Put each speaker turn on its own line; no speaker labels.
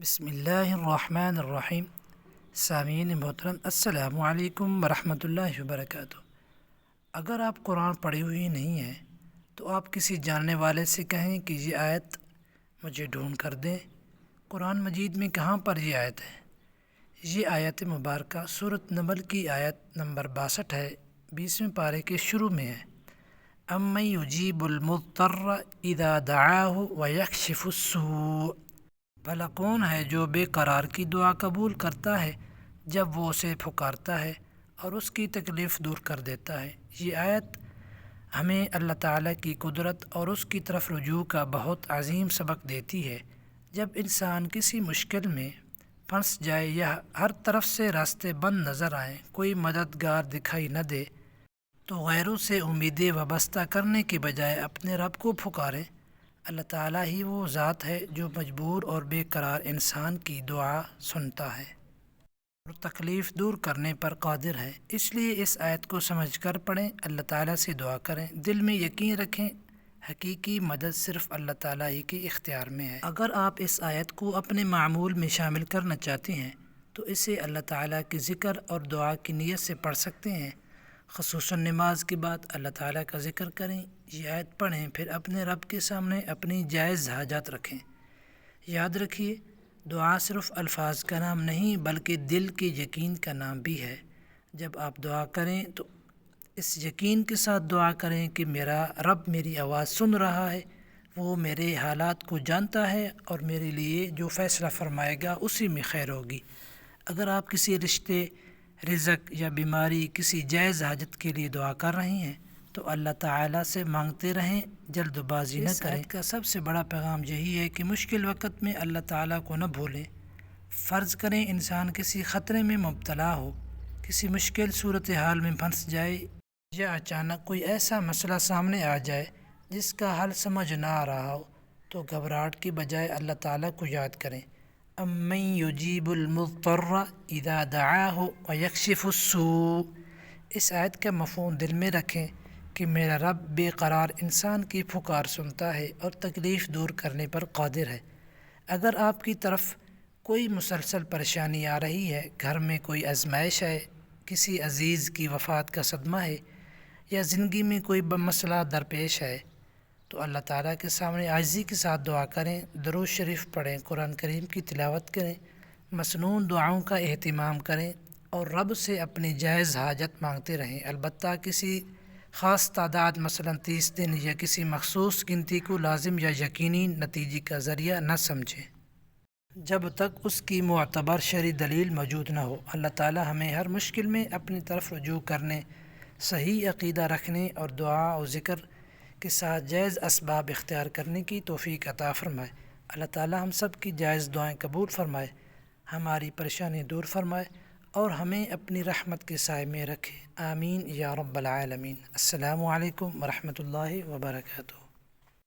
بسم اللہ الرحمن الرحیم۔ سامعین محترم، السلام علیکم ورحمۃ اللہ وبرکاتہ۔ اگر آپ قرآن پڑھی ہوئی نہیں ہیں تو آپ کسی جاننے والے سے کہیں کہ یہ آیت مجھے ڈھونڈ کر دیں۔ قرآن مجید میں کہاں پر یہ آیت ہے؟ یہ آیت مبارکہ سورۃ نمل کی آیت نمبر 62 ہے، 20ویں پارے کے شروع میں ہے۔ امن یجیب المضطر اذا دعاہ ویکشف السوء، بھلا کون ہے جو بے قرار کی دعا قبول کرتا ہے جب وہ اسے پکارتا ہے اور اس کی تکلیف دور کر دیتا ہے۔ یہ آیت ہمیں اللہ تعالیٰ کی قدرت اور اس کی طرف رجوع کا بہت عظیم سبق دیتی ہے۔ جب انسان کسی مشکل میں پھنس جائے یا ہر طرف سے راستے بند نظر آئیں، کوئی مددگار دکھائی نہ دے، تو غیروں سے امیدیں وابستہ کرنے کے بجائے اپنے رب کو پکاریں۔ اللہ تعالیٰ ہی وہ ذات ہے جو مجبور اور بے قرار انسان کی دعا سنتا ہے اور تکلیف دور کرنے پر قادر ہے۔ اس لیے اس آیت کو سمجھ کر پڑھیں، اللہ تعالیٰ سے دعا کریں، دل میں یقین رکھیں حقیقی مدد صرف اللہ تعالیٰ ہی کے اختیار میں ہے۔ اگر آپ اس آیت کو اپنے معمول میں شامل کرنا چاہتے ہیں تو اسے اللہ تعالیٰ کے ذکر اور دعا کی نیت سے پڑھ سکتے ہیں۔ خصوصاً نماز کے بعد اللہ تعالیٰ کا ذکر کریں، یہ آیت پڑھیں، پھر اپنے رب کے سامنے اپنی جائز حاجات رکھیں۔ یاد رکھیے، دعا صرف الفاظ کا نام نہیں بلکہ دل کے یقین کا نام بھی ہے۔ جب آپ دعا کریں تو اس یقین کے ساتھ دعا کریں کہ میرا رب میری آواز سن رہا ہے، وہ میرے حالات کو جانتا ہے اور میرے لیے جو فیصلہ فرمائے گا اسی میں خیر ہوگی۔ اگر آپ کسی رشتے، رزق یا بیماری، کسی جائز حاجت کے لیے دعا کر رہے ہیں تو اللہ تعالیٰ سے مانگتے رہیں، جلد بازی نہ کریں۔ اس آیت کا سب سے بڑا پیغام یہی ہے کہ مشکل وقت میں اللہ تعالیٰ کو نہ بھولیں۔ فرض کریں انسان کسی خطرے میں مبتلا ہو، کسی مشکل صورتحال میں پھنس جائے یا اچانک کوئی ایسا مسئلہ سامنے آ جائے جس کا حل سمجھ نہ آ رہا ہو، تو گھبراہٹ کی بجائے اللہ تعالیٰ کو یاد کریں۔ امن یجیب المضطر اذا دعاہ ویکشف السوء، اس آیت کا مفہوم دل میں رکھیں کہ میرا رب بے قرار انسان کی پکار سنتا ہے اور تکلیف دور کرنے پر قادر ہے۔ اگر آپ کی طرف کوئی مسلسل پریشانی آ رہی ہے، گھر میں کوئی آزمائش ہے، کسی عزیز کی وفات کا صدمہ ہے یا زندگی میں کوئی مسئلہ درپیش ہے، تو اللہ تعالیٰ کے سامنے عاجزی کے ساتھ دعا کریں، درود شریف پڑھیں، قرآن کریم کی تلاوت کریں، مسنون دعاؤں کا اہتمام کریں اور رب سے اپنی جائز حاجت مانگتے رہیں۔ البتہ کسی خاص تعداد مثلا 30 دن یا کسی مخصوص گنتی کو لازم یا یقینی نتیجے کا ذریعہ نہ سمجھیں جب تک اس کی معتبر شرعی دلیل موجود نہ ہو۔ اللہ تعالیٰ ہمیں ہر مشکل میں اپنی طرف رجوع کرنے، صحیح عقیدہ رکھنے اور دعا و ذکر کے ساتھ جائز اسباب اختیار کرنے کی توفیق عطا فرمائے۔ اللہ تعالیٰ ہم سب کی جائز دعائیں قبول فرمائے، ہماری پریشانی دور فرمائے اور ہمیں اپنی رحمت کے سائے میں رکھے۔ آمین یا رب العالمین۔ السلام علیکم ورحمۃ اللہ وبرکاتہ۔